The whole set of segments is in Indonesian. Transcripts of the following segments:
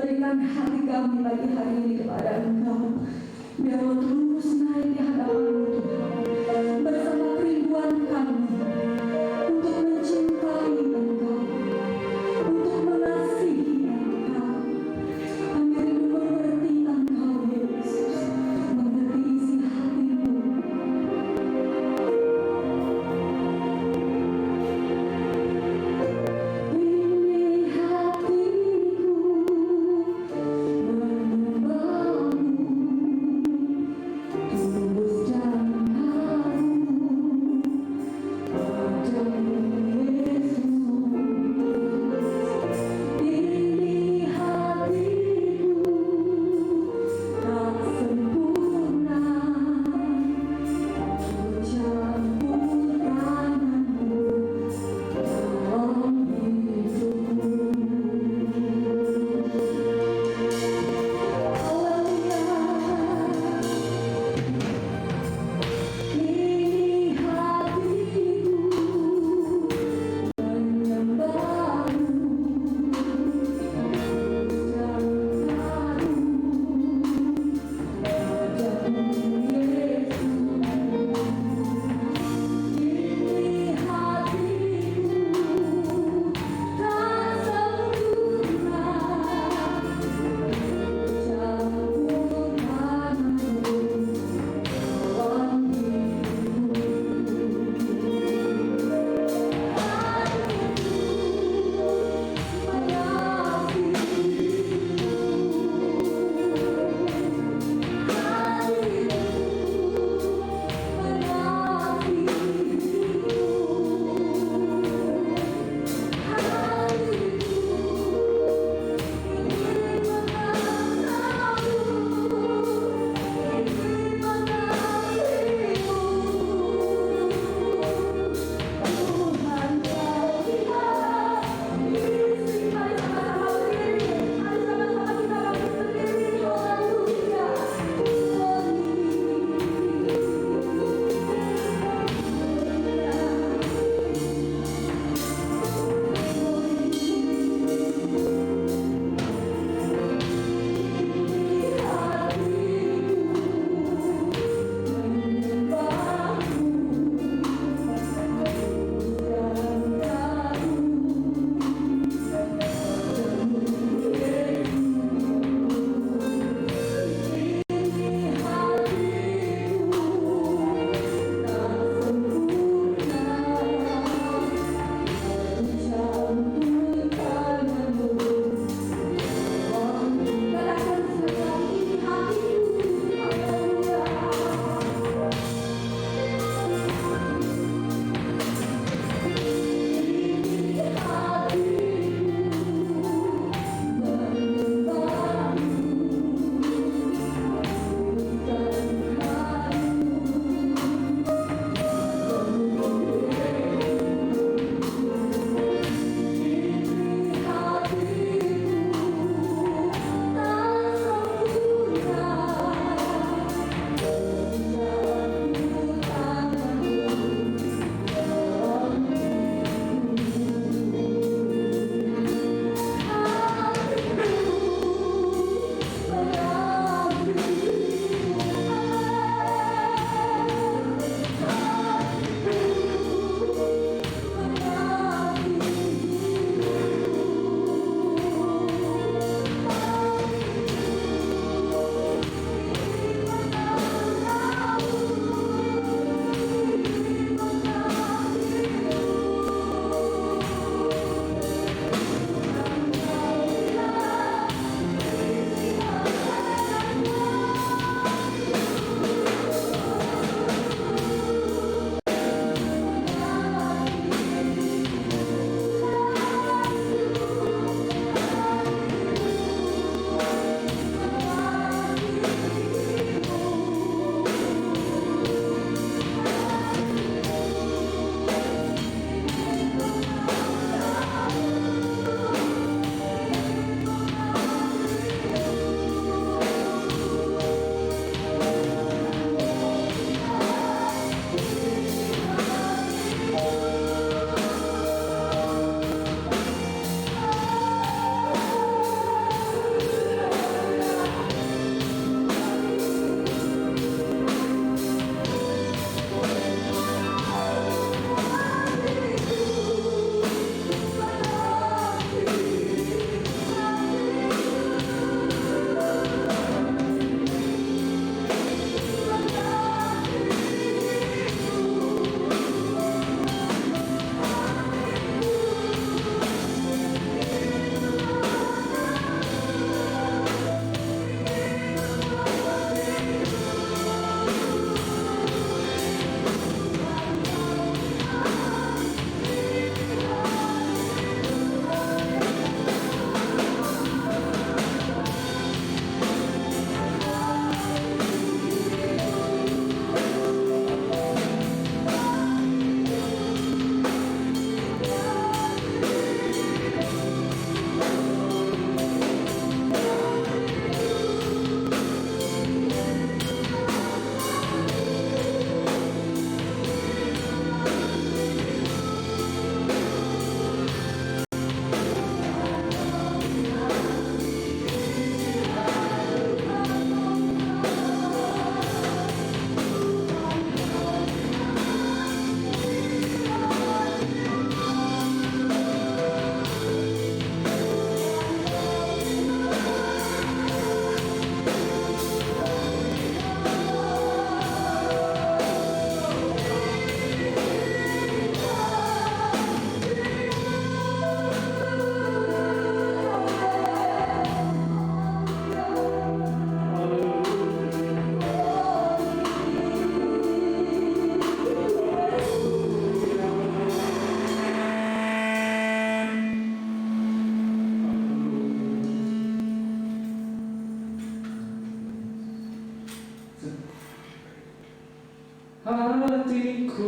memberikan hati kami pagi hari ini kepada Engkau. Biarlah terus naik di hadapan-Mu Tuhan, bersama kerinduan kami untuk mencintai Engkau, untuk mengasihi Engkau. Kami rindu mengerti Engkau, Yesus, mengerti isi hati-Mu. Ini hatiku menyembah-Mu, tulus dan haru. hatiku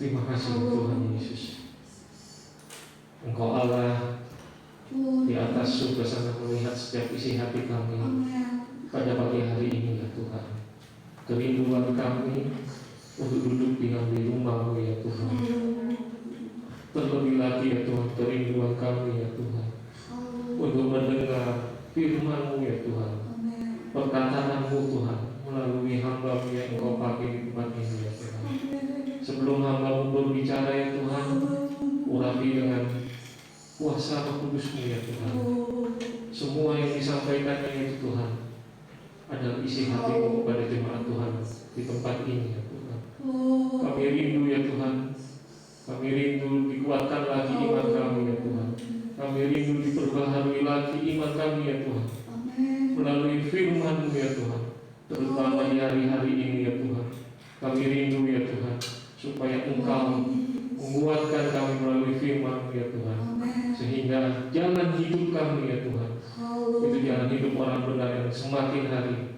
Terima kasih Tuhan Yesus. Engkau Allah di atas surga sana melihat setiap isi hati kami pada pagi hari ini ya Tuhan. Kerinduan kami untuk duduk di rumah-Mu ya Tuhan. Terlebih lagi ya Tuhan, kerinduan kami ya Tuhan untuk mendengar firman-Mu ya Tuhan. Perkataan-Mu Tuhan melalui hamba-Mu yang Engkau pakai di tempat ini ya Tuhan. Sebelum hamba-Mu berbicara ya Tuhan, urapi dengan kuasa Roh Kudus-Mu ya Tuhan. Semua yang disampaikannya itu Tuhan adalah isi hati-Mu kepada jemaat Tuhan di tempat ini ya Tuhan. Kami rindu ya Tuhan. Kami rindu dikuatkan lagi iman kami ya Tuhan. Kami rindu diperbaharui lagi iman kami ya Tuhan. Melalui firman-Mu ya Tuhan. Terutama di hari-hari ini ya Tuhan. Kami rindu ya Tuhan, supaya Engkau menguatkan kami melalui firman-Mu ya Tuhan. Sehingga jalan hidup kami ya Tuhan, itu jalan hidup orang benar yang semakin hari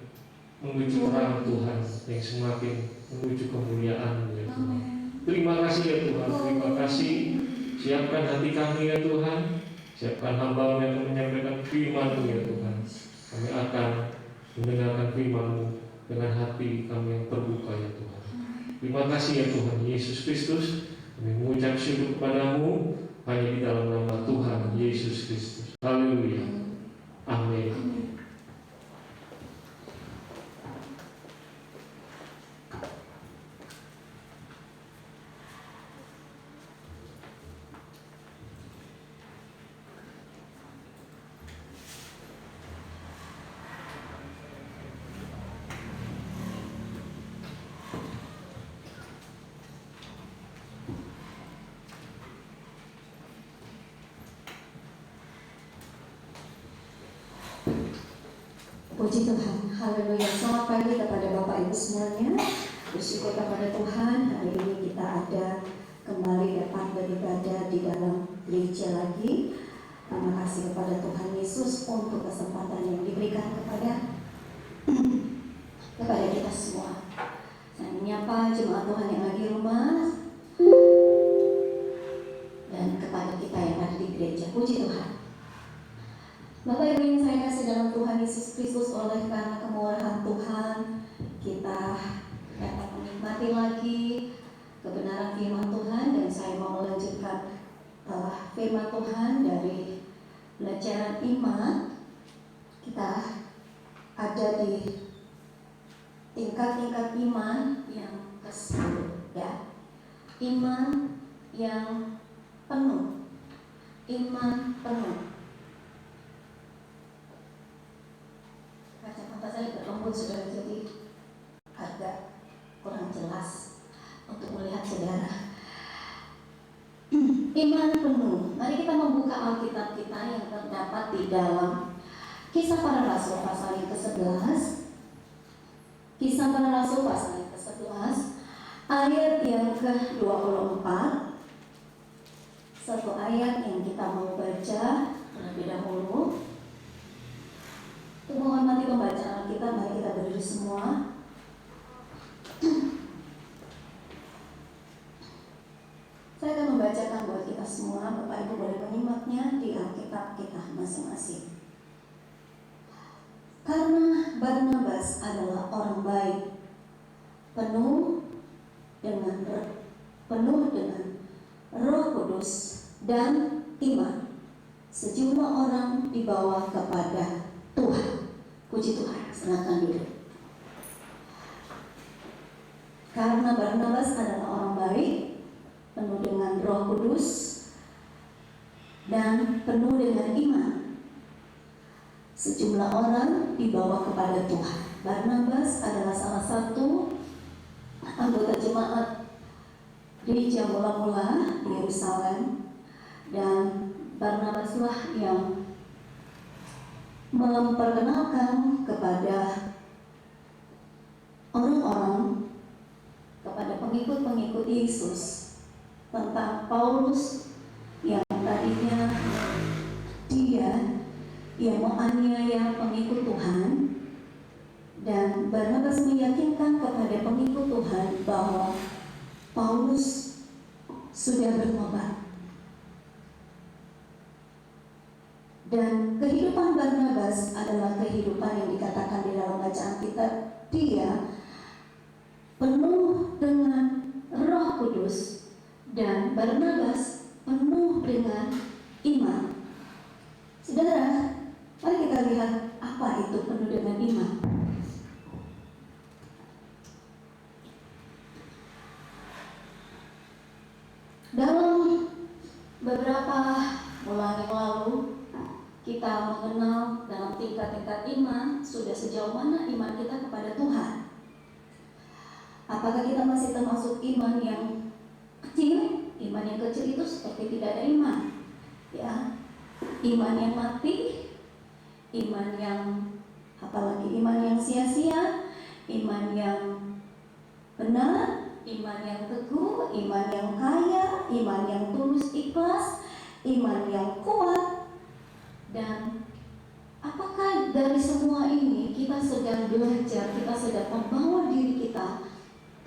menuju terang Tuhan, yang semakin menuju kemuliaan-Mu ya Tuhan. Terima kasih ya Tuhan, terima kasih. Siapkan hati kami ya Tuhan. Siapkan hamba-Mu yang menyampaikan firman-Mu ya Tuhan. Kami akan mendengarkan firman-Mu dengan hati kami yang terbuka ya Tuhan. Terima kasih ya Tuhan Yesus Kristus. Kami mengucap syukur kepada-Mu hanya di dalam nama Tuhan Yesus Kristus. Haleluya. Amin. Puji Tuhan, haleluya. Selamat pagi kepada Bapak Ibu semuanya. Bersyukur kepada Tuhan, hari ini kita ada kembali dapat beribadah di dalam gereja lagi. Terima kasih kepada Tuhan Yesus untuk kesempatan yang diberikan kepada kita semua. Saya menyapa jemaat Tuhan yang lagi rumah dan kepada kita yang ada di gereja. Puji Tuhan. Bapak Ibu yang saya kasih dalam Tuhan Yesus Kristus, oleh karena kemurahan Tuhan, kita dapat menikmati lagi kebenaran firman Tuhan. Dan saya mau melanjutkan firman Tuhan dari pelajaran iman. Kita ada di tingkat-tingkat iman yang ke-10 ya. Iman yang penuh. Iman penuh. Kacamata saya berlembut saudara, jadi agak kurang jelas untuk melihat saudara. Iman penuh. Mari kita membuka Alkitab kita yang terdapat di dalam Kisah Para Rasul pasal yang ke-11. Kisah Para Rasul pasal yang ke-11 ayat yang ke-24. Satu ayat yang kita mau baca terlebih dahulu. Untuk menghormati pembacaan kita, mari kita berdiri semua. Saya akan membacakan buat kita semua. Bapak Ibu boleh menyimaknya di Alkitab kita masing-masing. Karena Barnabas adalah orang baik, penuh dengan Roh Kudus dan iman, sejumlah orang dibawa kepada Tuhan. Puji Tuhan, silakan duduk. Karena Barnabas adalah orang baik, penuh dengan Roh Kudus dan penuh dengan iman. Sejumlah orang dibawa kepada Tuhan. Barnabas adalah salah satu anggota jemaat gereja mula-mula di Yerusalem, dan Barnabaslah yang memperkenalkan kepada orang-orang, kepada pengikut-pengikut Yesus tentang Paulus yang tadinya dia yang menganiaya pengikut Tuhan. Dan Barnabas meyakinkan kepada pengikut Tuhan bahwa Paulus sudah bertobat. Dan kehidupan Barnabas adalah kehidupan yang dikatakan di dalam bacaan kita, dia penuh dengan Roh Kudus, dan Barnabas penuh dengan iman. Saudara, mari kita lihat apa itu penuh dengan iman. Dalam beberapa bulan yang lalu, kita mengenal dalam tingkat-tingkat iman, sudah sejauh mana iman kita kepada Tuhan. Apakah kita masih termasuk iman yang kecil? Iman yang kecil itu seperti tidak ada iman, ya. Iman yang mati, iman yang apalagi iman yang sia-sia, iman yang benar, iman yang teguh, iman yang kaya, iman yang tulus ikhlas, iman yang kuat. Dan apakah dari semua ini kita sedang belajar, kita sedang membawa diri kita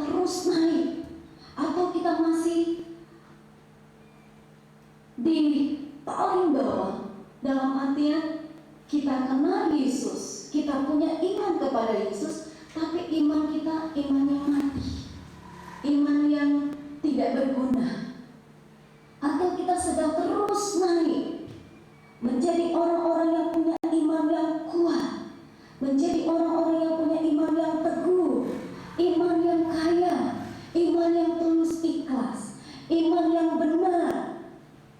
terus naik, atau kita masih di paling bawah? Dalam artian kita kenal Yesus, kita punya iman kepada Yesus, tapi iman kita iman yang mati, iman yang tidak berguna. Atau kita sedang terus naik menjadi orang-orang yang punya iman yang kuat, menjadi orang-orang yang punya iman yang teguh, iman yang kaya, iman yang tulus ikhlas, iman yang benar,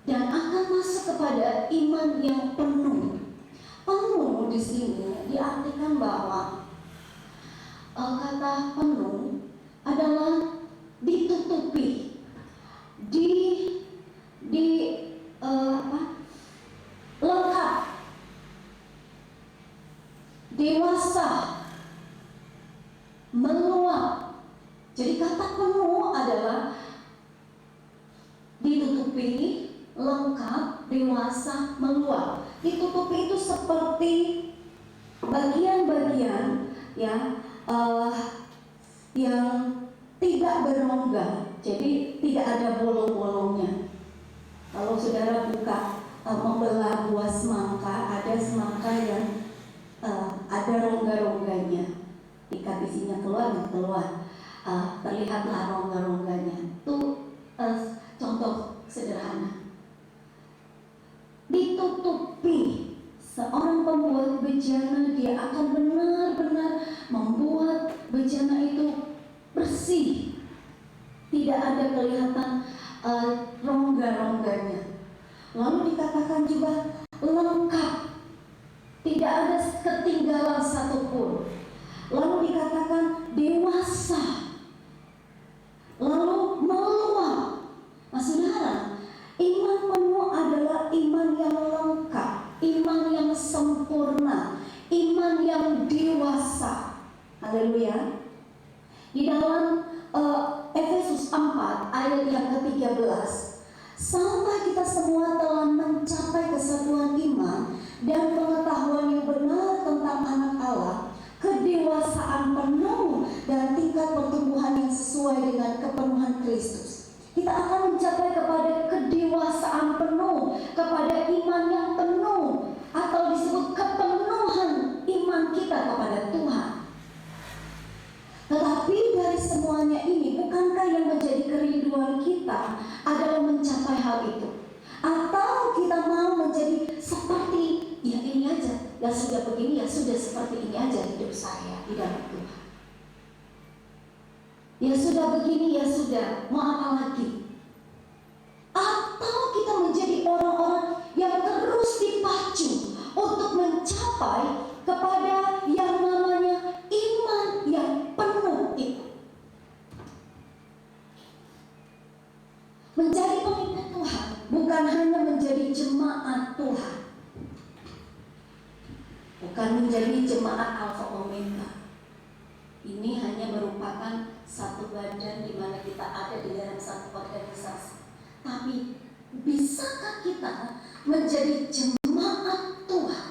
dan akan masuk kepada iman yang penuh. Penuh di sini diartikan bahwa kata penuh adalah ditutupi, lengkap, dewasa, meluap. Jadi kata penuh adalah ditutupi, lengkap, dewasa, meluap. Ditutupi itu seperti bagian-bagian yang tidak berongga, jadi tidak ada bolong-bolongnya. Kalau saudara buka membelah buah semangka, ada semangka yang ada rongga-rongganya. Jika bisinya keluar, terlihatlah rongga-rongganya. Itu contoh sederhana. Ditutupi. Seorang pembuat bejana, dia akan benar-benar membuat bejana itu bersih, tidak ada kelihatan rongga-rongganya. Lalu dikatakan juga lengkap, tidak ada ketinggalan satupun. Lalu dikatakan dewasa, lalu meluap. Nah saudara, iman penuh adalah iman yang lengkap, iman yang sempurna, iman yang dewasa. Haleluya. Di dalam Efesus 4 ayat yang ke-13, sampai kita semua telah mencapai kesatuan iman dan pengetahuan yang benar tentang anak Allah, kedewasaan penuh dan tingkat pertumbuhan yang sesuai dengan kepenuhan Kristus. Kita akan mencapai kepada kedewasaan penuh, kepada iman yang penuh, atau disebut kepenuhan iman kita kepada Tuhan. Tetapi dari semuanya ini, bukankah yang menjadi kerinduan kita adalah mencapai hal itu? Atau kita mau menjadi seperti, ya ini aja, ya sudah begini, ya sudah seperti ini aja hidup saya di dalam Tuhan. Ya sudah begini, ya sudah, mau apa lagi? Atau kita menjadi orang-orang yang Menjadi pengikut Tuhan bukan hanya menjadi jemaat Tuhan, bukan menjadi jemaat Alfa Omega. Ini hanya merupakan satu badan di mana kita ada di dalam satu organisasi. Tapi bisakah kita menjadi jemaat Tuhan,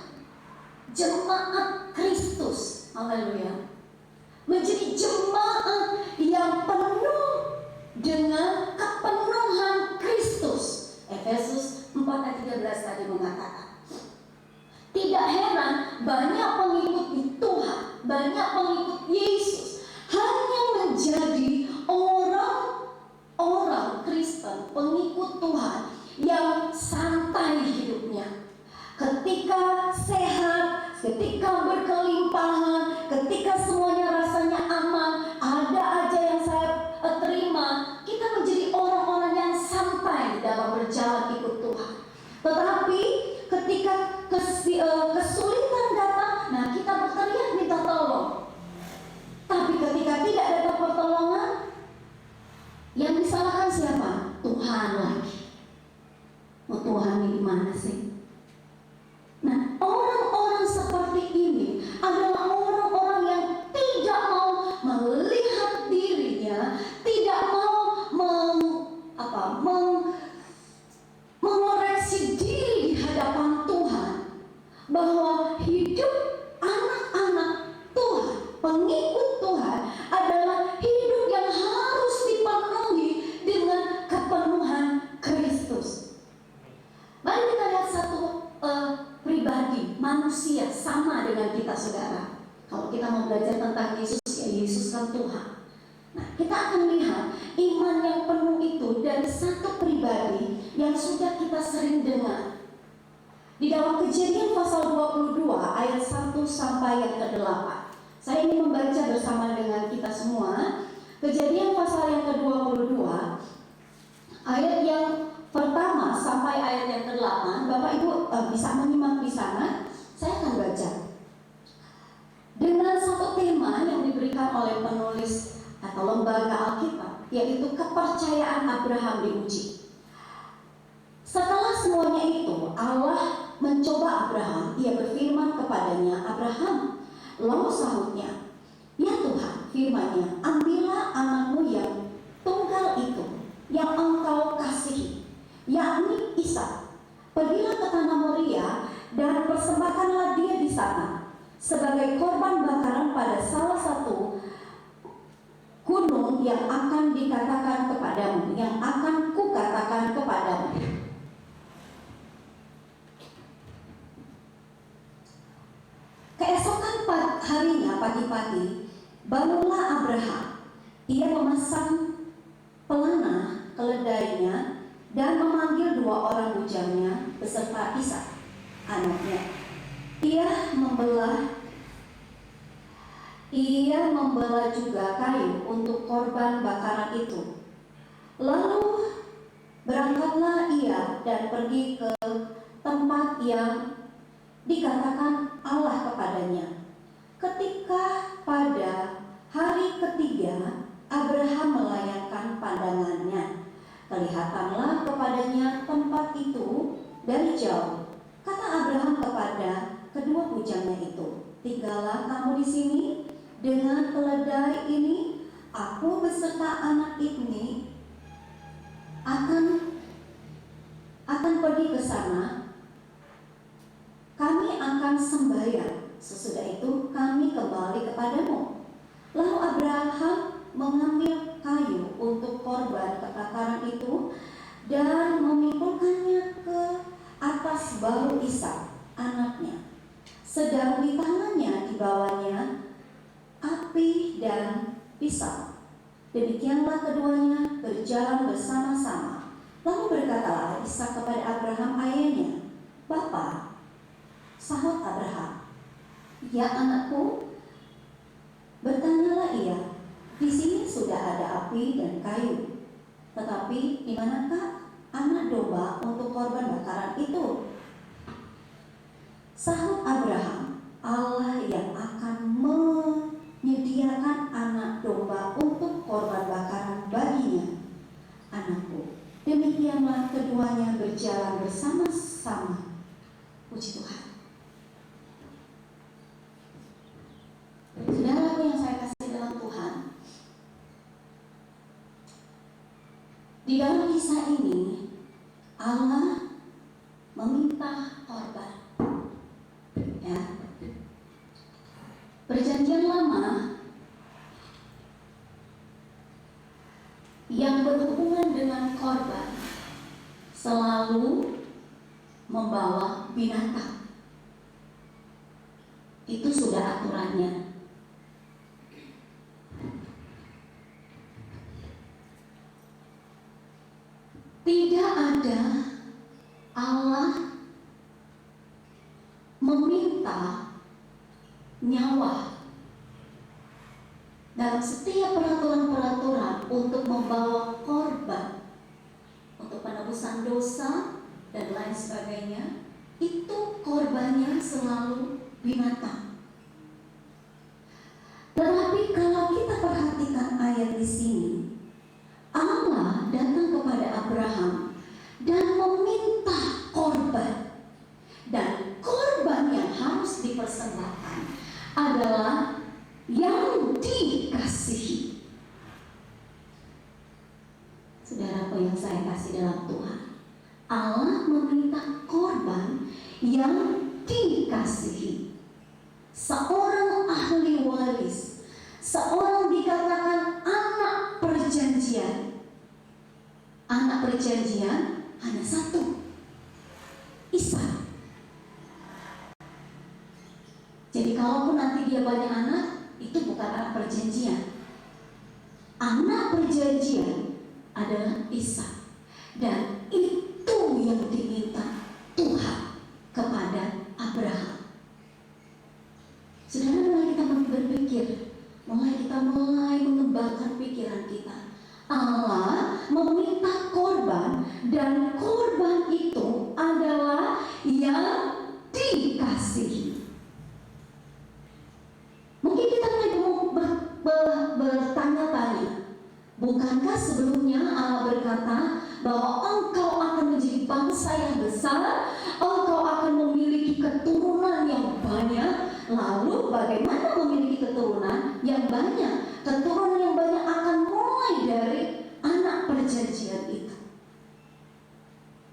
jemaat Kristus? Haleluya. Menjadi jemaat yang penuh dengan kepenuhan Kristus. Efesus 4 ayat 13 tadi mengatakan. Tidak heran banyak pengikut di Tuhan, banyak pengikut Yesus hanya menjadi orang-orang Kristen, pengikut Tuhan yang santai hidupnya. Ketika sehat, ketika berkelimpahan, ketika semuanya rasanya aman, ada aja yang saya terima, kita menjadi orang-orang yang santai dalam berjalan ikut Tuhan. Tetapi ketika kesulitan datang, nah kita berteriak minta tolong. Tapi ketika tidak ada pertolongan, yang disalahkan siapa? Tuhan lagi. Oh, Tuhan ini mana sih? Nah, orang-orang seperti ini adalah orang-orang yang tidak mau melihat dirinya, tidak mau mengoreksi diri di hadapan Tuhan, bahwa hidup anak-anak Tuhan, pengikut Tuhan adalah hidup yang harus dipenuhi dengan kepenuhan Kristus. Mari kita lihat satu pribadi manusia sama dengan kita, saudara. Kalau kita mau belajar tentang Yesus, ya Yesus kan Tuhan. Nah, kita akan lihat iman yang penuh itu dari satu pribadi yang sudah kita sering dengar. Di dalam Kejadian pasal 22 ayat 1 sampai yang ke-8. Saya ingin membaca bersama dengan kita semua. Kejadian pasal yang ke-22 ayat yang pertama sampai ayat yang ke-8. Bapak Ibu bisa menyimak di sana. Saya akan baca dengan satu tema yang diberikan oleh penulis atau lembaga Alkitab, yaitu kepercayaan Abraham diuji. Setelah semuanya itu, Allah mencoba Abraham. Ia berfirman kepadanya, Abraham. Lalu sahutnya, ya Tuhan, firman-Nya, ambillah anakmu yang tunggal itu, yang engkau kasihi, yakni Ishak. Pergilah ke tanah Moria dan persembahkanlah dia di sana sebagai korban bakaran pada salah satu gunung yang akan dikatakan kepadamu, yang akan kukatakan kepadamu. Keesokan harinya pagi-pagi, bangunlah Abraham. Ia memasang pelana keledainya dan memanggil 2 orang bujangnya beserta Ishak, anaknya. Ia membelah juga kayu untuk korban bakaran itu. Lalu berangkatlah ia dan pergi ke tempat yang dikatakan Allah kepadanya. Ketika pada hari ketiga Abraham melayangkan pandangannya, kelihatanlah kepadanya tempat itu dari jauh. Kata Abraham kepada kedua bujangnya itu, tinggallah kamu di sini dengan keledai ini. Aku beserta anak ini akan pergi ke sana. Kami akan sembahyang. Sesudah itu kami kembali kepadamu. Lalu Abraham mengambil kayu untuk korban kebakaran itu dan memikulkannya ke atas bahu Ishak, anaknya. Sedang di tangannya dibawanya api dan pisau. Demikianlah keduanya berjalan bersama-sama. Lalu berkatalah Ishak kepada Abraham ayahnya, Bapa. Sahut Abraham, ya anakku. Bertanyalah ia, di sini sudah ada api dan kayu, tetapi di manakah anak domba untuk korban bakaran itu? Sahut Abraham, Allah yang akan menyediakan anak domba untuk korban bakaran baginya, anakku. Demikian keduanya berjalan bersama-sama. Puji Tuhan. Saudaraku yang saya kasih dalam Tuhan, di dalam kisah ini Allah meminta korban. Ya. Perjanjian Lama yang berhubungan dengan korban selalu membawa binatang. Itu sudah aturannya. Tidak ada Allah meminta nyawa dalam setiap peraturan-peraturan untuk membawa korban untuk penebusan dosa dan lain sebagainya. Itu korbannya selalu binatang. Tetapi kalau kita perhatikan ayat di sini, Allah datang kepada Abraham dan meminta korban, dan korban yang harus dipersembahkan adalah yang dikasihi. Saudaraku yang saya kasih dalam Tuhan, Allah meminta korban yang dikasihi. Seorang ahli waris, seorang dikatakan anak perjanjian. Anak perjanjian hanya satu, Ishak. Jadi kalaupun nanti dia banyak anak, itu bukan anak perjanjian. Anak perjanjian adalah Ishak. Dan itu yang diminta Tuhan kepada Abraham. Saudara, mulai kita berpikir, mulai mengembangkan pikiran kita. Allah meminta korban, dan korban itu adalah yang dikasihi. Mungkin kita bertanya-tanya, bukankah sebelumnya Allah berkata bahwa engkau akan menjadi bangsa yang besar, engkau akan memiliki keturunan yang banyak? Lalu bagaimana memiliki keturunan yang banyak? Keturunan yang banyak akan mulai dari anak perjanjian itu.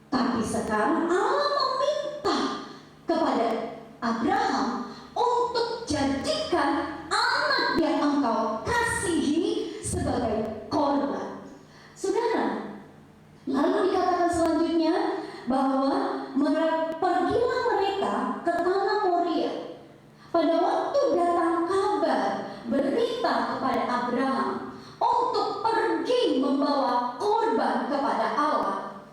Tapi sekarang Allah meminta kepada Abraham untuk jadikan anak yang engkau kasihi sebagai korban. Saudara, lalu dikatakan selanjutnya bahwa pergilah mereka ke tanah Moria. Pada waktu datang kabar, berita kepada Abraham untuk pergi membawa korban kepada Allah.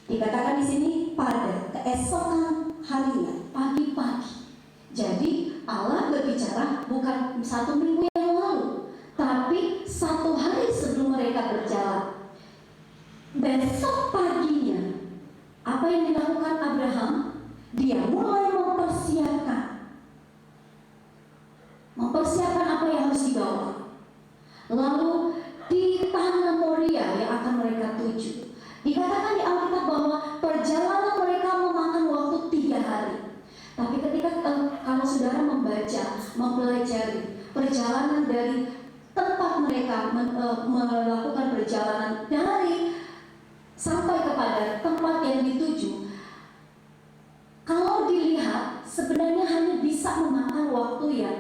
Dikatakan di sini pada keesokan harinya, pagi-pagi. Jadi Allah berbicara bukan 1 minggu yang lalu, tapi 1 hari sebelum mereka berjalan. Besok paginya, apa yang dilakukan Abraham? Dia mulai mempersiapkan apa yang harus dibawa. Lalu di tanah Moria yang akan mereka tuju, dikatakan di Alkitab bahwa perjalanan mereka memakan waktu 3 hari. Tapi ketika kalau saudara membaca, mempelajari perjalanan dari tempat mereka melakukan perjalanan dari sampai kepada tempat yang dituju, kalau dilihat sebenarnya hanya bisa memakan waktu yang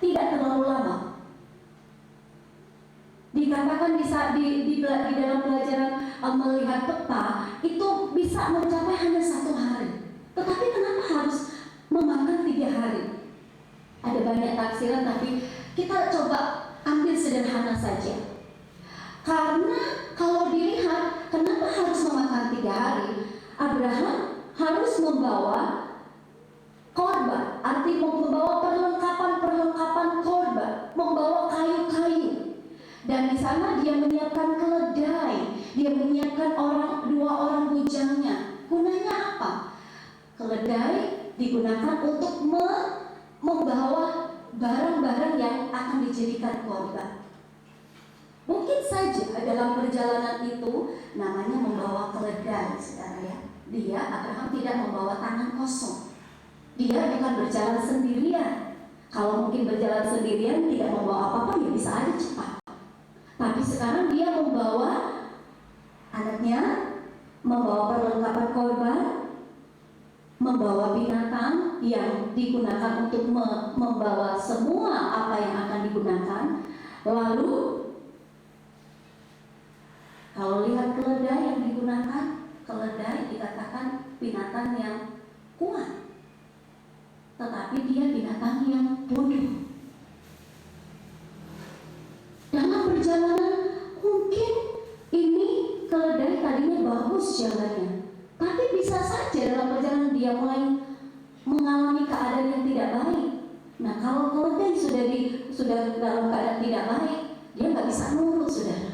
tidak terlalu lama. Dikatakan di dalam pelajaran melihat peta itu bisa mencapai hanya 1 hari. Tetapi kenapa harus memakan 3 hari? Ada banyak tafsiran, tapi kita coba ambil sederhana saja. Karena kalau dilihat kenapa harus memakan 3 hari, Abraham harus membawa korban, arti membawa perlengkapan korban, membawa kayu-kayu. Dan di sana dia menyiapkan keledai, dia menyiapkan 2 orang bujangnya. Gunanya apa? Keledai digunakan untuk membawa barang-barang yang akan dijadikan korban. Mungkin saja dalam perjalanan itu namanya membawa keledai, saudara ya. Dia, Abraham, tidak membawa tangan kosong. Dia bukan berjalan sendirian. Kalau mungkin berjalan sendirian tidak membawa apa-apa, ya bisa aja cepat. Tapi sekarang dia membawa anaknya, membawa perlengkapan korban, membawa binatang yang digunakan untuk membawa semua apa yang akan digunakan. Lalu kalau lihat keledai yang digunakan, keledai dikatakan binatang yang kuat, tetapi dia binatang yang bodoh. Dalam perjalanan mungkin ini keledai tadinya bagus jalannya, tapi bisa saja dalam perjalanan dia mulai mengalami keadaan yang tidak baik. Nah, kalau keledai sudah dalam keadaan tidak baik, dia nggak bisa nurut, saudara.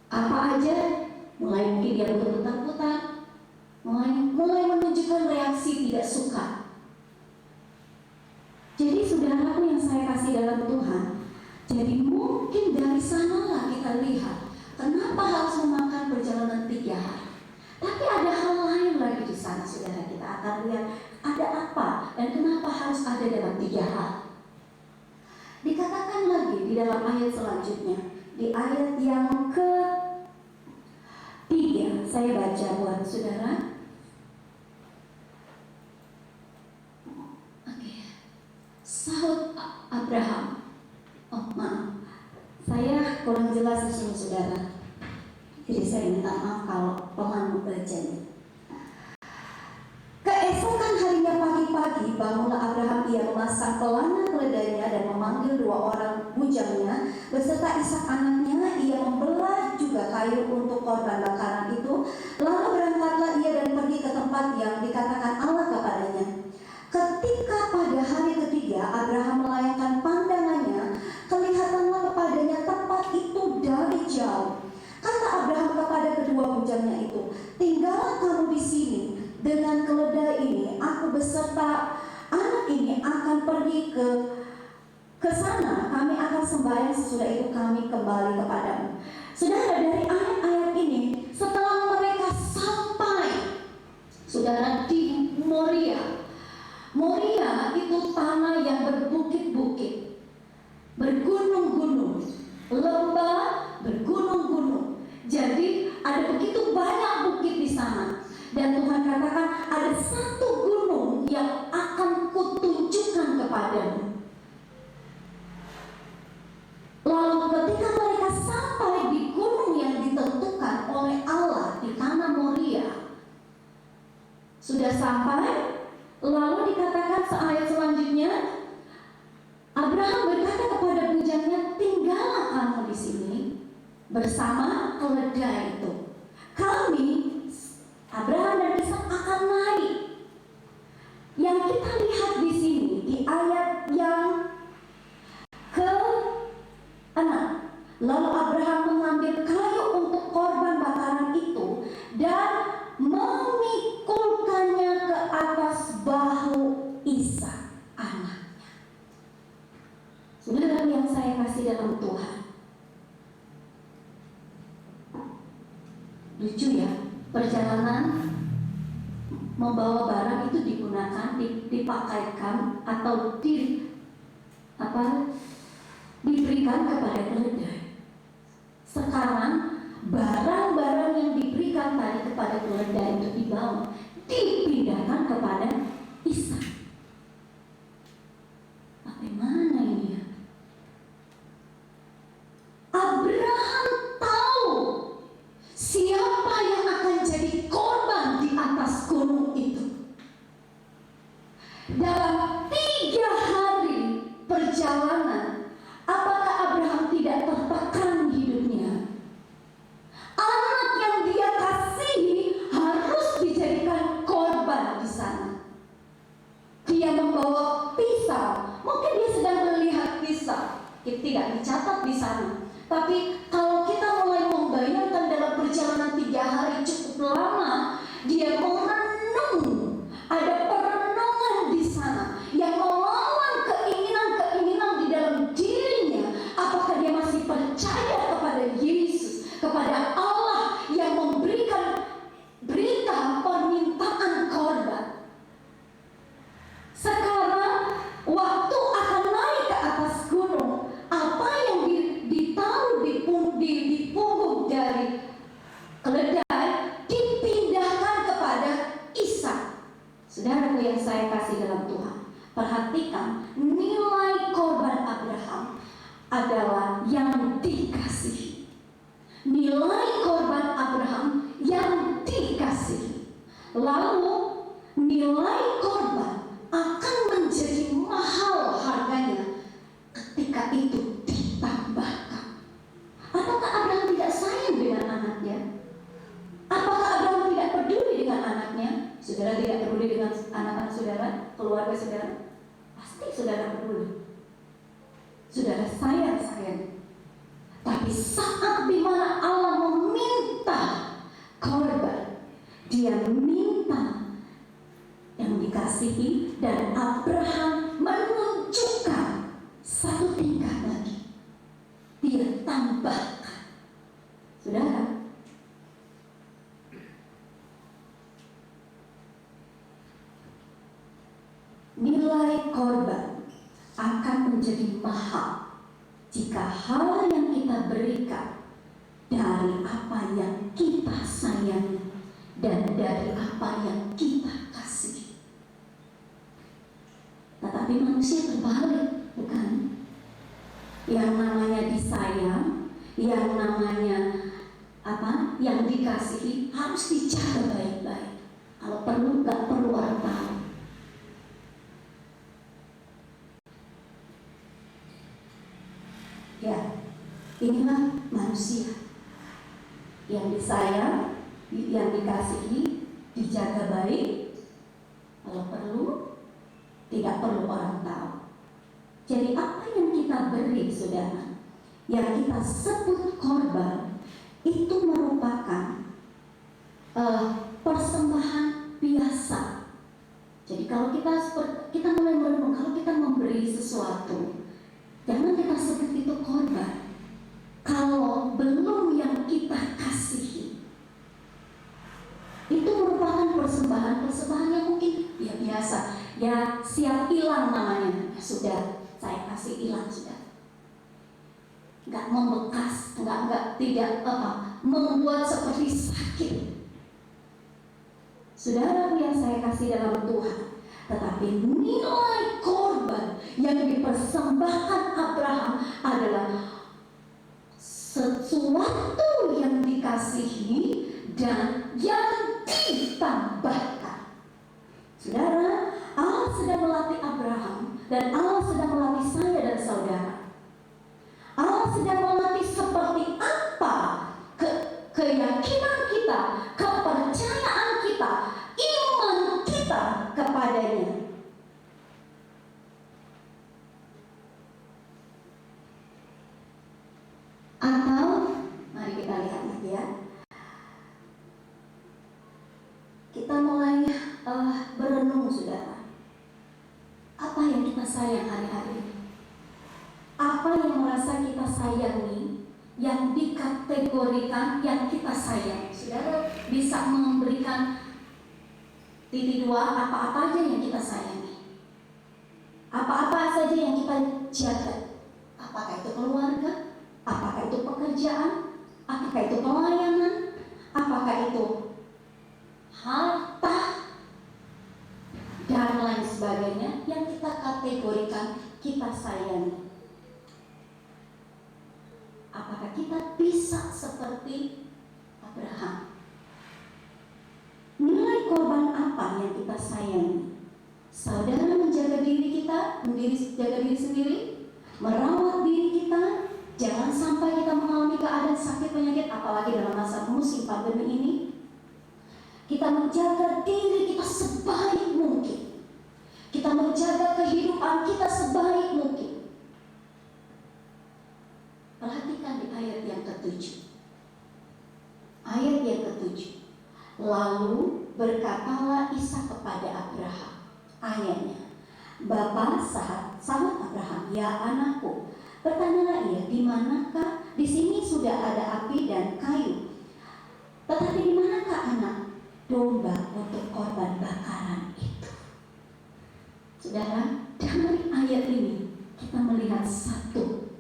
Apa aja, mulai mungkin dia berputar-putar, mulai menunjukkan reaksi tidak suka. Jadi saudaraku yang saya kasih dalam Tuhan, jadi mungkin dari sanalah kita lihat kenapa harus memakan perjalanan 3 hari. Tapi ada hal lain lagi di sana, saudara. Kita akan lihat ada apa dan kenapa harus ada dalam 3 hari. Dikatakan lagi di dalam ayat selanjutnya, di ayat yang ke-3, saya baca buat saudara. Oke. Sahut Abraham. Oh maaf, saya kurang jelas di sini, saudara. Jadi saya minta maaf kalau pelan membacanya. Keesokan harinya pagi-pagi, bangunlah Abraham, ia memasang pelana keledainya dan memanggil 2 orang bujangnya beserta Ishak anaknya. Ia membelah juga kayu untuk korban bakaran itu. Lalu berangkatlah ia dan pergi ke tempat yang dikatakan Allah kepadanya. Ketika pada hari ketiga Abraham melayangkan pandangannya, kelihatanlah kepadanya tempat itu dari jauh. Kata Abraham kepada kedua bujangnya itu, tinggallah kamu di sini dengan keledai ini. Aku beserta anak ini akan pergi ke sana. Kami akan sembahyang, sesudah itu kami kembali kepadamu. Saudara, dari ayat-ayat ini, setelah mereka sampai, saudara, di Moria. Moria itu tanah yang berbukit-bukit, bergunung-gunung, lembah, bergunung-gunung. Jadi ada begitu banyak bukit di sana. Dan Tuhan katakan ada satu gunung yang akan kutunjukkan kepadamu. Lalu ketika mereka sampai di gunung yang ditentukan oleh Allah di tanah Moria, sudah sampai. Lalu dikatakan ayat selanjutnya, Abraham berkata kepada bujangnya, tinggallah kamu di sini bersama keledai itu. Kami, Abraham dan Ishak, akan naik. Yang kita lihat di sini di ayat yang ke-6, lalu Abraham mengambil kayu untuk korban bakaran itu dan memikulkannya ke atas bahu Ishak anaknya. Saudara yang saya kasih dalam Tuhan, lucu ya, perjalanan membawa barang itu digunakan, dipakaikan atau diberikan kepada keledai. Sekarang barang-barang yang diberikan tadi kepada keledai untuk dibawa dipindahkan kepada Ishak. Bagaimana ini ya? Abraham tahu siapa yang akan jadi korban di atas gunung itu. Dalam 3 hari perjalanan, apakah Abraham tidak tertekan hidupnya? Anak yang dia kasihi harus dijadikan korban di sana. Dia membawa pisau, mungkin dia sedang melihat pisau, tidak dicatat di sana. Tapi kalau kita mulai membayangkan dalam perjalanan 3 hari cukup lama, dia merenung, ada perenungan di sana yang melawan keinginan-keinginan di dalam dirinya. Apakah dia masih percaya punggung dari keledai dipindahkan kepada Ishak. Saudaraku yang saya kasih dalam Tuhan, perhatikan nilai korban Abraham adalah yang dikasihi. Nilai korban Abraham yang dikasihi. Lalu nilai korban akan menjadi mahal harganya ketika itu ditambahkan. Apakah Abraham tidak sayang dengan anaknya? Apakah Abraham tidak peduli dengan anaknya? Saudara tidak peduli dengan anak-anak saudara, keluarga saudara? Pasti saudara peduli. Saudara sayang. Tapi saat dimana Allah meminta korban, Dia minta yang dikasihi, dan Abraham menunjukkan satu tingkat lagi. Dia tambahkan. Saudara, nilai korban akan menjadi mahal jika hal yang kita berikan dari apa yang kita sayangi dan dari apa yang kita kasih. Tetapi manusia terbalik, bukan? Yang namanya disayang, yang namanya yang dikasihi harus dijaga baik-baik. Kalau perlu, nggak perlu orang tahu. Ya, inilah manusia yang disayang, yang dikasihi, dijaga baik. Kalau perlu, tidak perlu orang tahu. Jadi apa yang kita beri, saudara, yang kita sebut korban, itu merupakan persembahan biasa. Jadi kalau kita mulai merenung, kalau kita memberi sesuatu, jangan kita sebut itu korban kalau belum yang kita kasihi. Itu merupakan persembahan yang mungkin ya biasa, ya siap hilang namanya. Ya sudah, saya kasih hilang sudah. Nggak membekas, tidak membuat seperti sakit. Saudara yang saya kasih dalam Tuhan, tetapi nilai korban yang dipersembahkan Abraham adalah sesuatu yang dikasihi dan yang ditambahkan. Saudara, Allah sedang melatih Abraham dan Allah sedang melatih saya dan saudara. Allah sedang melatih seperti apa keyakinan kita, kepercayaan kita, iman kita kepadanya. Atau mari kita lihat lagi ya. Kita mulai berenung, saudara. Apa yang kita sayang hari-hari ini? Apa yang merasa kita sayangi, yang dikategorikan yang kita sayang? Saudara bisa memberikan titik dua apa-apa aja yang kita sayangi, apa-apa saja yang kita jaga. Apakah itu keluarga? Apakah itu pekerjaan? Apakah itu pelayanan? Apakah itu harta? Dan lain sebagainya yang kita kategorikan kita sayangi. Apakah kita bisa seperti Abraham? Nilai korban apa yang kita sayangi? Saudara menjaga diri kita, menjaga diri sendiri, merawat diri kita. Jangan sampai kita mengalami keadaan sakit penyakit, apalagi dalam masa musim pandemi ini. Kita menjaga diri kita sebaik mungkin. Kita menjaga kehidupan kita sebaik mungkin. Perhatikan di ayat yang ke-7. Ayat yang ke-7. Lalu berkatalah Ishak kepada Abraham. Ayatnya, Bapa sahabat Abraham, ya anakku. Bertanyalah ia, di manakah? Di sini sudah ada api dan kayu. Tetapi di manakah anak domba untuk korban bakaran itu? Saudara, dari ayat ini kita melihat satu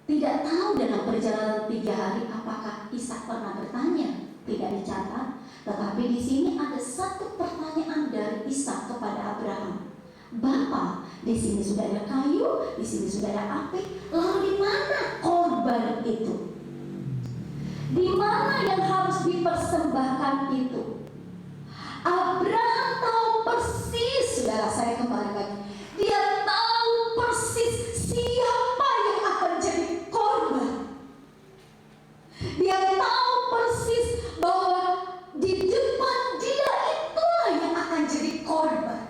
Tidak tahu dalam perjalanan 3 hari apakah Ishak pernah bertanya, tidak dicatat. Tetapi di sini ada satu pertanyaan dari Ishak kepada Abraham. Bapa, di sini sudah ada kayu, di sini sudah ada api. Lalu di mana korban itu? Di mana yang harus dipersembahkan itu? Abraham tahu persis, saudara, saya kembali lagi. Dia tahu persis siapa yang akan jadi korban. Dia tahu persis bahwa di depan dia itulah yang akan jadi korban.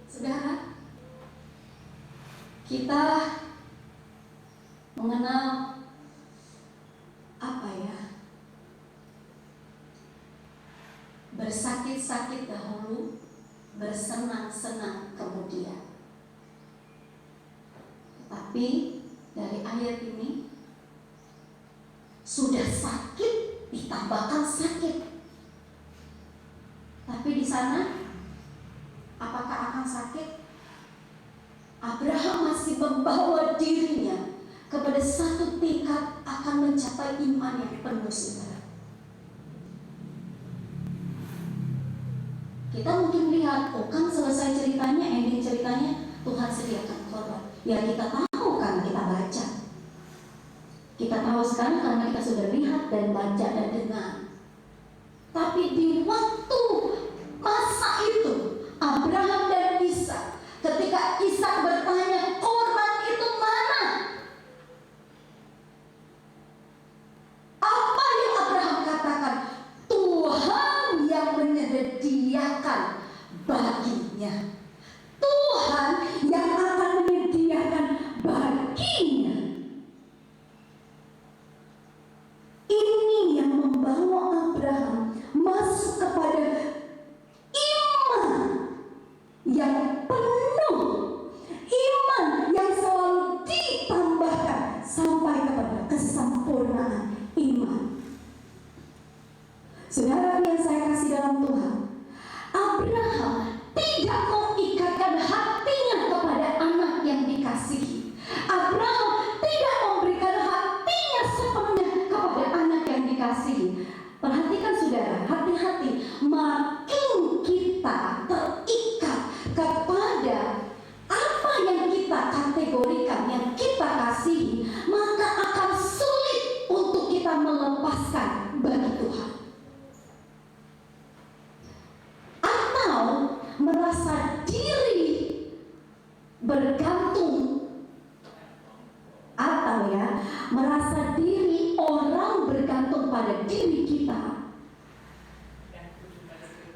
Saudara, kita mengenal bersakit-sakit dahulu, bersenang-senang kemudian. Tapi dari ayat ini sudah sakit ditambahkan sakit. Tapi di sana apakah akan sakit? Abraham masih membawa dirinya kepada satu tingkat akan mencapai iman yang penuh, saudara. Kita mungkin lihat, oh kan selesai ceritanya, ending ceritanya Tuhan sediakan korban. Ya kita tahu karena kita baca. Kita tahu sekarang karena kita sudah lihat dan baca dan dengar. Tapi di waktu masa itu Abraham dan Ishak, ketika Ishak bertanya korban itu mana? Apa yang Abraham katakan? Tuhan yang menyediakan baginya. Tuhan yang akan menyediakan baginya. Ini yang membawa Abraham masuk kepada iman yang penuh, iman yang selalu ditambahkan sampai kepada kesempurnaan iman. Saudara yang saya kasih dalam Tuhan, Abraham tidak mengikatkan hatinya kepada anak yang dikasihi. Abraham tidak memberikan hatinya sepenuhnya kepada anak yang dikasihi. Perhatikan saudara, hati-hati. Makin kita terikat kepada apa yang kita kategorikan, yang kita kasihi, maka akan sulit untuk kita melepaskan bagi Tuhan. Atau merasa diri bergantung, atau merasa diri orang bergantung pada diri kita,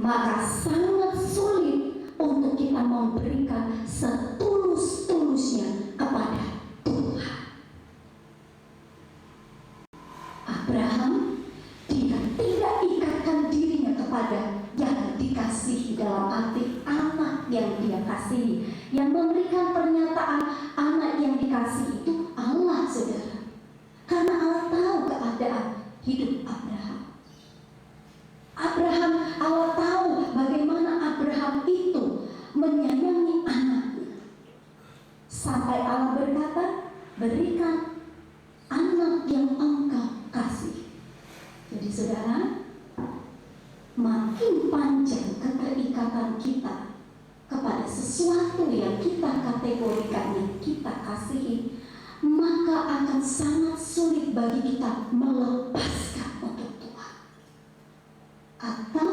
maka sangat sulit untuk kita memberikan setulus-tulusnya kepada Tuhan. Abraham dia tidak ikatkan dirinya kepada yang dikasihi, dalam arti anak yang dia kasihi. Yang memberikan pernyataan anak yang dikasihi itu Allah, saudara. Karena Allah tahu keadaan hidup Abraham. Allah tahu bagaimana Abraham itu menyayangi anaknya. Sampai Allah berkata, berikan anak yang engkau kasih. Jadi saudara, makin panjang keterikatan kita kepada sesuatu yang kita kategorikan, yang kita kasihi, maka akan sangat sulit bagi kita melepaskan untuk Tuhan. Atau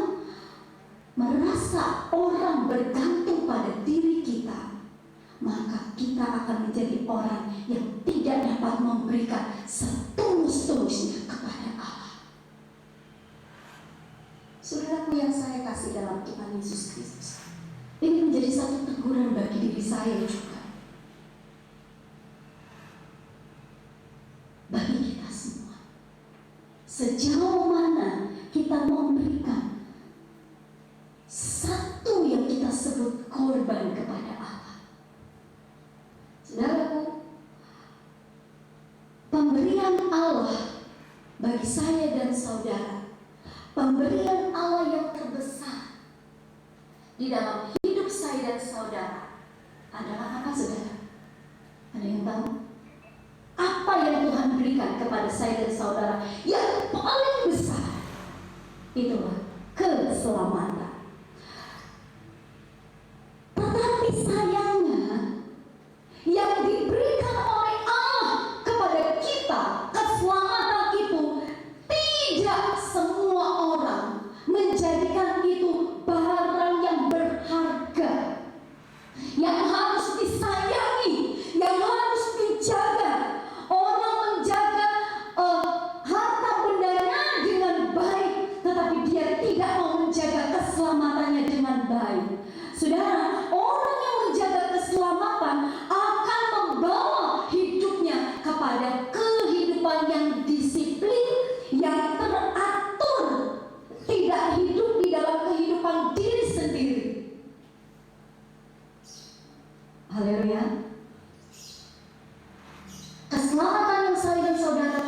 merasa orang bergantung pada diri kita, maka kita akan menjadi orang yang tidak dapat memberikan setulus-tulusnya kepada Allah. Saudaraku yang saya kasih dalam Tuhan Yesus Kristus, ini menjadi satu teguran bagi diri saya juga, bagi kita semua. Sejauh mana kita memberikan satu yang kita sebut korban kepada Allah. Saudaraku, pemberian Allah bagi saya dan saudara, pemberian Allah yang terbesar di dalam hidup saya saya dan saudara adalah apa, saudara? Ada yang tahu? Apa yang Tuhan berikan kepada saya dan saudara yang paling besar? Itulah keselamatan. Tetapi sayangnya, yang diberikan oleh Allah kepada kita, keselamatan itu, tidak semua orang menjadikan itu barang yang berharga, yang harus disayangi, yang harus dijaga. Orang menjaga harta bendanya dengan baik, tetapi dia tidak mau menjaga keselamatannya dengan baik. Saudara, orang yang menjaga keselamatan akan membawa hidupnya kepada kehidupan yang disiplin, yang teratur, tidak hidup di dalam kehidupan diri sendiri. Haleluya. Keselamatan yang saya dan saudara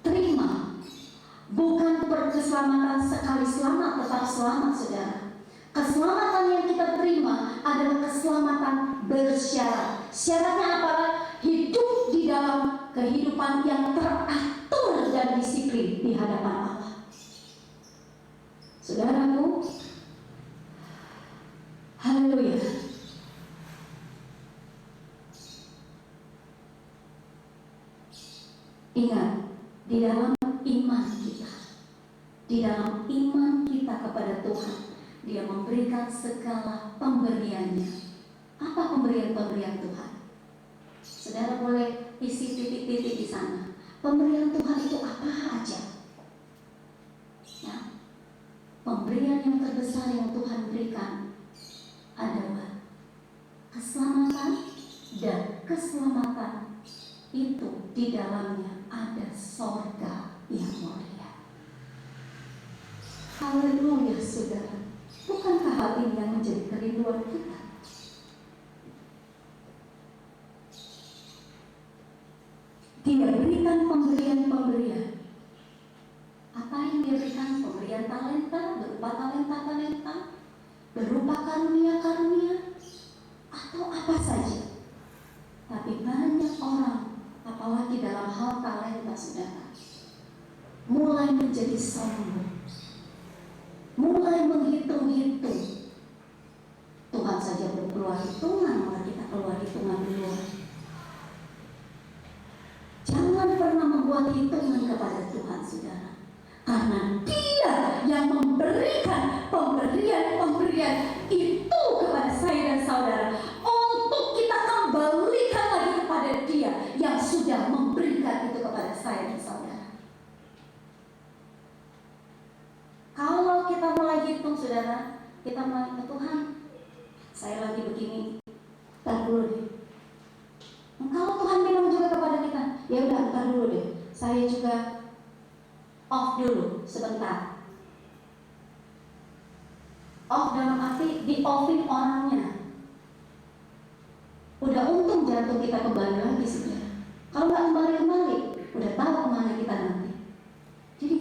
terima bukan keselamatan sekali selamat tetap selamat, saudara. Keselamatan yang kita terima adalah keselamatan bersyarat. Syaratnya apa? Hidup di dalam kehidupan yang teratur dan disiplin di hadapan Allah. Saudaraku, haleluya. Ingat, di dalam iman kita, di dalam iman kita kepada Tuhan, Dia memberikan segala pemberiannya. Apa pemberian-pemberian Tuhan? Saudara boleh isi titik-titik di sana. Pemberian Tuhan itu apa aja? Ya, pemberian yang terbesar yang Tuhan berikan adalah keselamatan, dan keselamatan itu di dalamnya ada sorga yang mulia. Haleluya, saudara. Bukankah hal ini yang menjadi kerinduan kita? Dia berikan pemberian-pemberian. Apa yang Dia berikan? Pemberian talenta, berupa talenta-talenta, berupa karunia-karunia, atau apa saja. Tapi banyak orang, apalagi dalam hal talenta, saudara, mulai menjadi sombong, mulai menghitung-hitung. Tuhan saja belum keluar hitungan, malah kita keluar hitungan duluan. Jangan pernah membuat hitungan kepada Tuhan, saudara, karena Dia yang memberikan pemberian-pemberian itu kepada saya dan saudara, untuk kita kembalikan lagi kepada Dia yang sudah memberikan itu kepada saya dan saudara. Kalau kita mulai hitung, saudara, kita mulai ke Tuhan, saya lagi begini, tar dulu deh. Kalau Tuhan bilang juga kepada kita, ya udah tar dulu deh, saya juga off dulu sebentar. Off dalam arti di offin orangnya. Udah untung jantung kita kembali lagi, saudara. Kalau nggak kembali, udah tahu kemana kita nanti. Jadi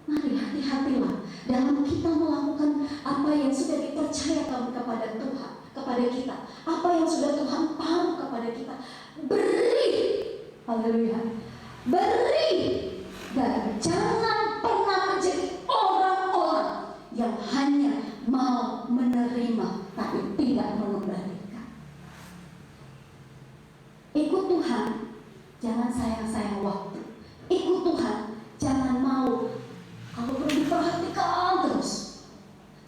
mari hati-hatilah dalam kita melakukan apa yang sudah dipercayakan kepada Tuhan, kepada kita, apa yang sudah Tuhan taruh kepada kita. Beri, haleluya, beri, dan jangan pernah menjadi orang-orang yang hanya mau menerima tapi tidak mengembalikan. Ikut Tuhan, jangan sayang-sayang waktu. Ikut Tuhan, jangan mau kalau perlu diperhatikan terus.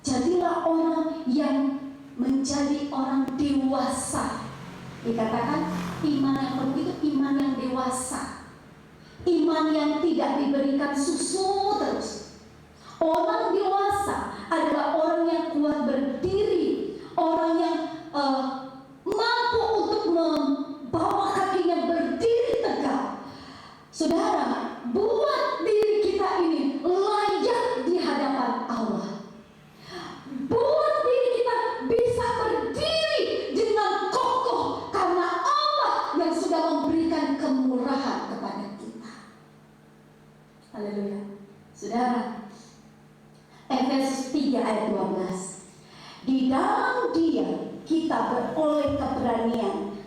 Jadilah orang yang menjadi orang dewasa. Dikatakan iman yang penuh itu iman yang dewasa, iman yang tidak diberikan susu terus. Orang dewasa adalah orang yang kuat berdiri, orang yang mampu untuk membawa kakinya berdiri tegak. Saudara, buat diri kita ini layak di hadapan Allah. Buat diri kita bisa berdiri dengan kokoh karena Allah yang sudah memberikan kemurahan kepada kita. Haleluya. Saudara, Efesus 3 ayat 12. Di dalam Dia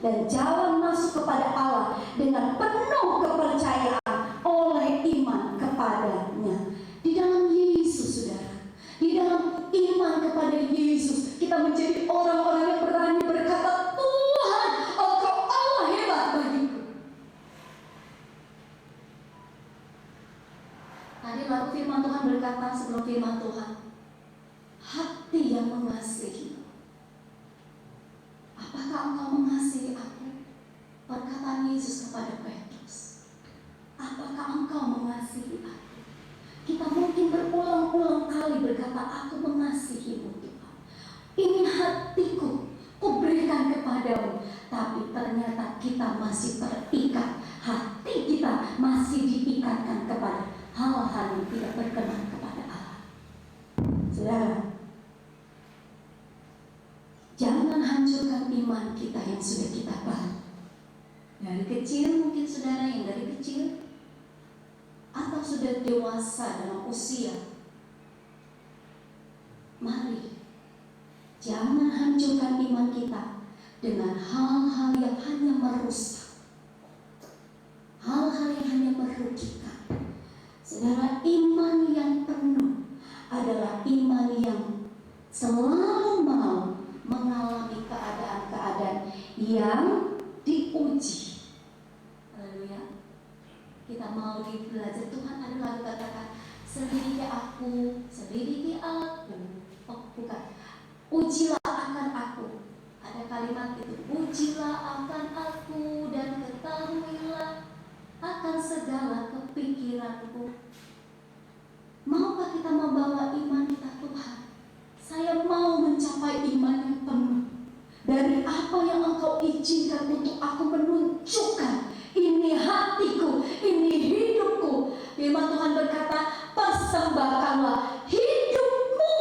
dan jalan masuk kepada Allah dengan penuh kepercayaan oleh iman kepadanya. Di dalam Yesus, saudara, di dalam iman kepada Yesus, kita menjadi orang-orang yang berani berkata, Tuhan, Engkau Allah hebat bagiku. Tadi lagu firman Tuhan berkata sebelum firman Tuhan, hati yang mengasihi. Apakah engkau mengasihi aku? Perkataan Yesus kepada Petrus. Apakah engkau mengasihi aku? Kita mungkin berulang-ulang kali berkata, aku mengasihimu Tuhan. Ini hatiku, kuberikan kepadamu. Tapi ternyata kita masih terikat. Hati kita masih diikatkan kepada hal-hal yang tidak berkenan kepada Allah. Saudara, jangan hancurkan iman kita yang sudah kita bangun. Dari kecil mungkin saudara yang dari kecil, atau sudah dewasa dalam usia. Mari, jangan hancurkan iman kita dengan hal-hal yang hanya merusak, hal-hal yang hanya merugikan. Saudara, iman yang penuh adalah iman yang selalu mau mengalami keadaan-keadaan yang diuji. Haleluya. Kita mau belajar. Tuhan ada lagu katakan, selidiki aku, selidiki aku. Oh bukan, ujilah akan aku. Ada kalimat itu, ujilah akan aku dan ketahuilah akan segala kepikiranku. Maukah kita membawa iman kita, Tuhan? Saya mau mencapai iman yang penuh. Dari apa yang Engkau izinkan untuk aku menunjukkan, ini hatiku, ini hidupku. Firman Tuhan berkata, persembahkanlah hidupmu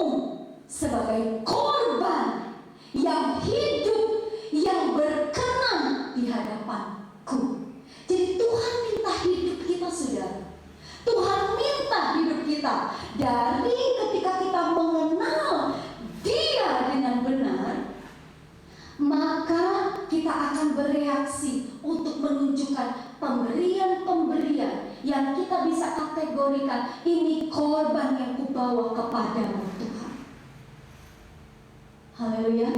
sebagai korban yang hidup, yang berkenan di hadapanku. Jadi Tuhan minta hidup kita, saudara. Tuhan minta hidup kita. Dari ketika kita mengenal Dia dengan benar, maka kita akan bereaksi untuk menunjukkan pemberian-pemberian yang kita bisa kategorikan, ini korban yang kubawa kepadamu Tuhan. Haleluya.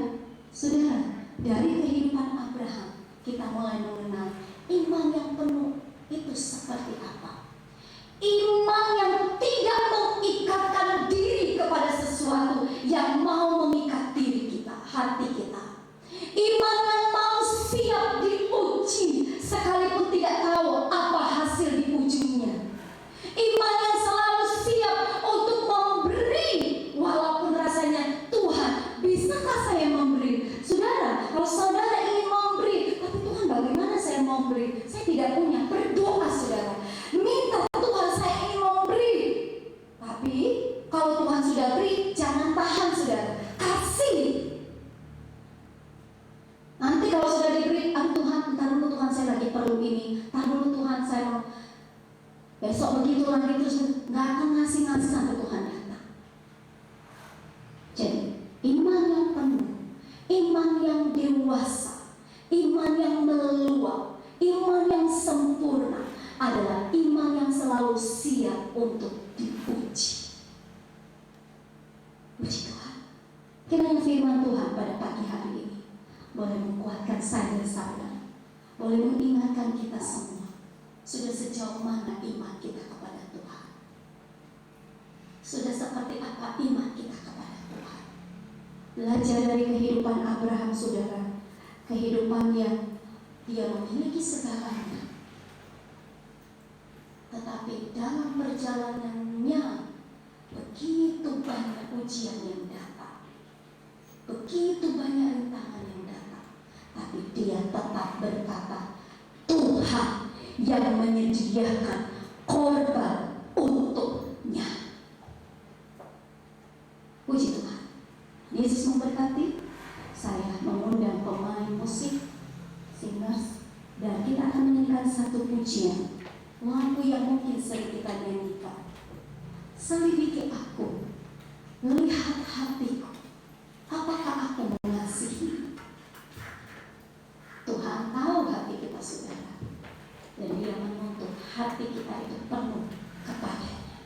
Saudara, dari kehidupan Abraham kita mulai mengenal iman yang penuh itu seperti apa. Iman yang tidak mengikatkan diri kepada sesuatu yang mau mengikat diri kita, hati kita. Iman yang mau siap diuji sekalipun tidak tahu apa hasil di ujungnya. Iman yang selalu siap untuk memberi walaupun rasanya, Tuhan, bisakah saya memberi? Saudara, kalau saudara ingin memberi, tapi Tuhan, bagaimana saya memberi? Saya tidak punya. Berdoa, saudara. Minta, Tuhan, saya ingin memberi. Tapi kalau Tuhan sudah beri, jangan tahan, saudara. Kasih. Nanti kalau sudah diberi, Tuhan, entar dulu Tuhan, saya lagi perlu ini. Entar dulu Tuhan, saya mau. Besok begitu lagi terus, nggak akan ngasih-ngasih sampai Tuhan datang. Jadi, iman yang penuh, iman yang dewasa, iman yang meluap, iman yang sempurna adalah iman yang selalu siap untuk dipuji. Puji Tuhan. Kiranya firman Tuhan pada pagi hari ini boleh menguatkan saya dan saudara, boleh mengingatkan kita semua sudah sejauh mana iman kita kepada Tuhan, sudah seperti apa iman kita kepada Tuhan. Belajar dari kehidupan Abraham, saudara, kehidupan yang dia memiliki segalanya, tetapi dalam perjalanannya begitu banyak ujian yang datang, begitu banyak rintangan yang datang, tapi dia tetap berkata, Tuhan yang menyediakan korban untuknya. Puji Tuhan. Yesus memberkati. Saya mengundang pemain musik, singers, dan kita akan menyanyikan satu pujian, lagu yang mungkin sering kita nyanyikan. Selidiki aku, lihat hatiku, apakah aku mengasihi Tuhan? saudara. Dan Dia menuntut hati kita itu penuh kepadanya.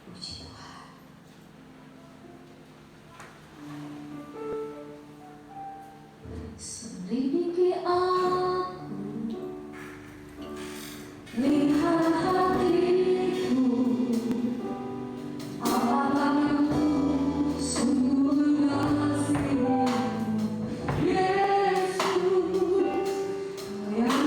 Puji Tuhan. Selidiki aku, lihat hatiku, apakah aku sungguh mengasihimu, Yesus, yang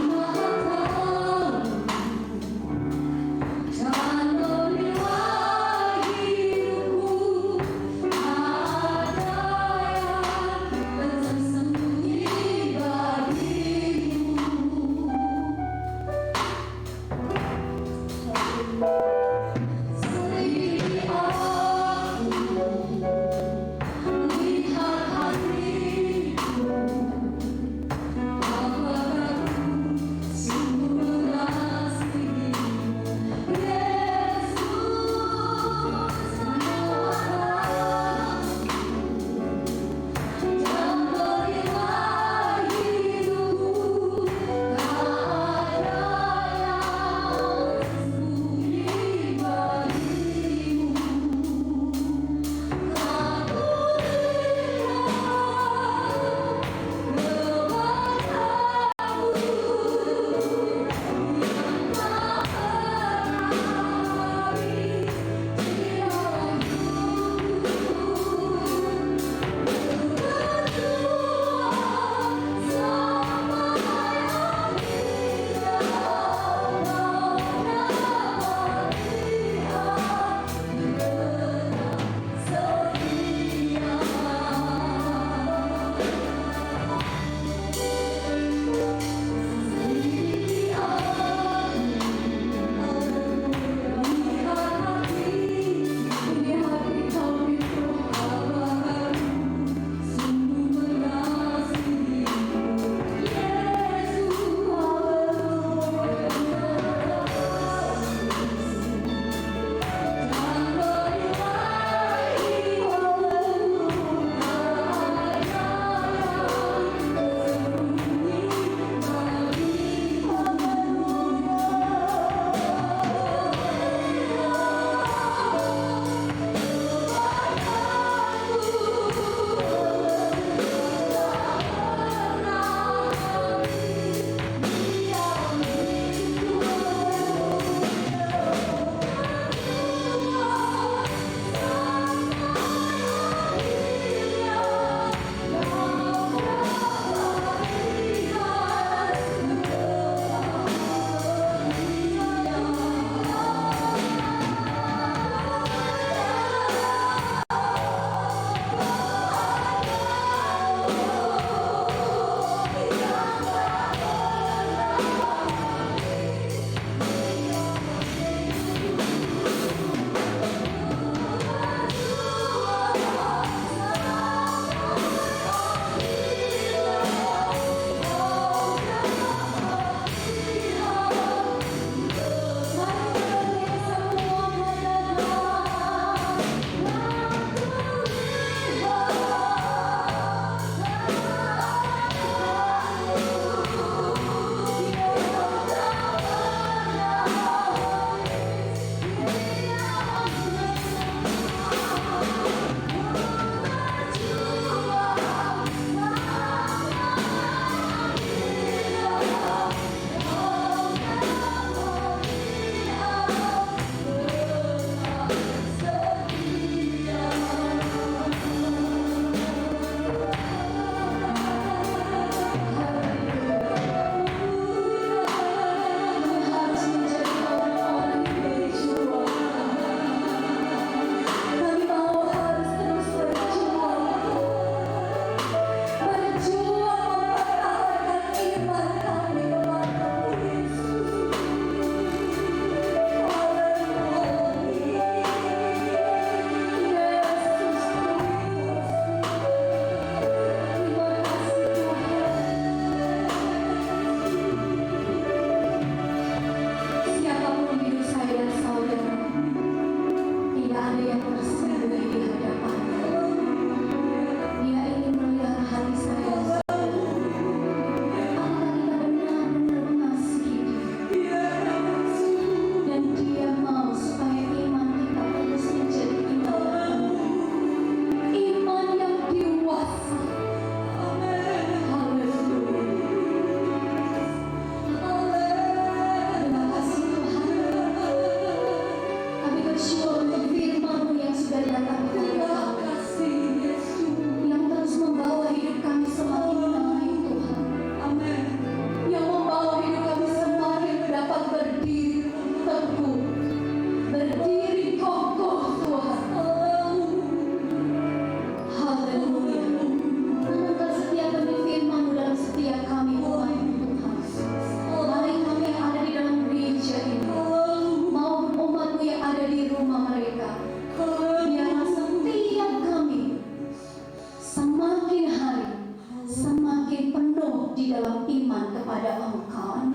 penuh di dalam iman kepada Engkau.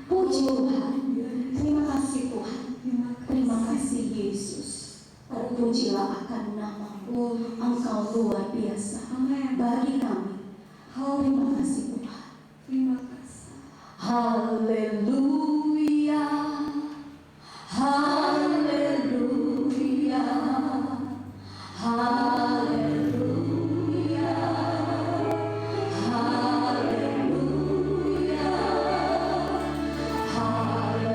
Puji Tuhan. Terima kasih Tuhan. Terima kasih Yesus. Terpujilah akan nama-Mu. Engkau luar biasa bagi kami. Terima kasih Tuhan. Terima kasih. Haleluya. Haleluya. Haleluya. Haleluya. Haleluya. Haleluya.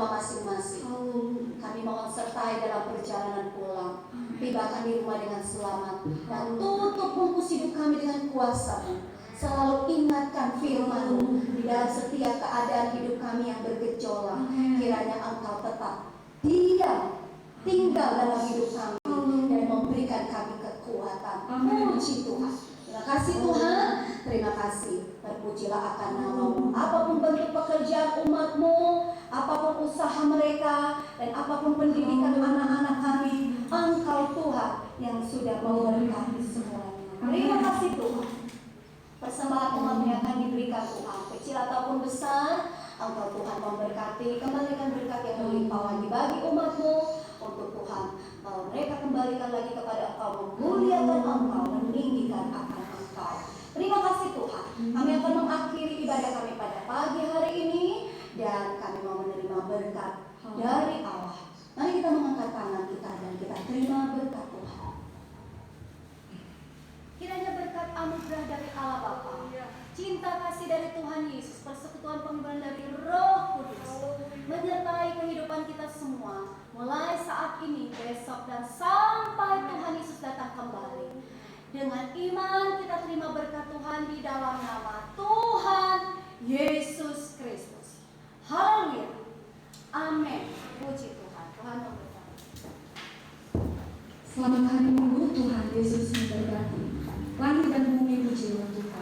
rumah masing-masing. Kami mohon sertai dalam perjalanan pulang. Tibakan di rumah dengan selamat. Dan tutup bungkus hidup kami dengan kuasa-Mu. Selalu ingatkan firman-Mu di dalam setiap keadaan hidup kami yang bergejolak. Kiranya Engkau tetap tinggal dalam hidup kami dan memberikan kami kekuatan. Puji Tuhan. Terima kasih Tuhan. Terima kasih. Terpujilah akan nama-Mu. Apapun bentuk pekerjaan umat-Mu, apapun usaha mereka, dan apapun pendidikan anak-anak kami, Engkau Tuhan yang sudah memberkati semuanya. Terima kasih Tuhan. Persembahan umat yang akan diberikan Tuhan, kecil ataupun besar, Engkau Tuhan memberkati. Kembalikan berkat yang melimpah lagi bagi umat-Mu untuk Tuhan. Mereka kembalikan lagi kepada Engkau, memuliakan Engkau, meninggikan akan Engkau. Terima kasih Tuhan. Kami akan mengakhiri ibadah kami pada pagi hari ini dan kami mau menerima berkat dari Allah. Mari kita mengangkat tangan kita dan kita terima berkat Tuhan. Kiranya berkat anugerah dari Allah Bapa, cinta kasih dari Tuhan Yesus, persekutuan penghiburan dari Roh Kudus menyertai kehidupan kita semua mulai saat ini, besok, dan sampai Tuhan Yesus datang kembali. Dengan iman kita terima berkat Tuhan di dalam nama Tuhan Yesus Kristus. Haleluya. Amin. Puji Tuhan. Tuhan memberkati. Selamat hari Minggu, Tuhan Yesus memberkati. Langit dan bumi puji Tuhan.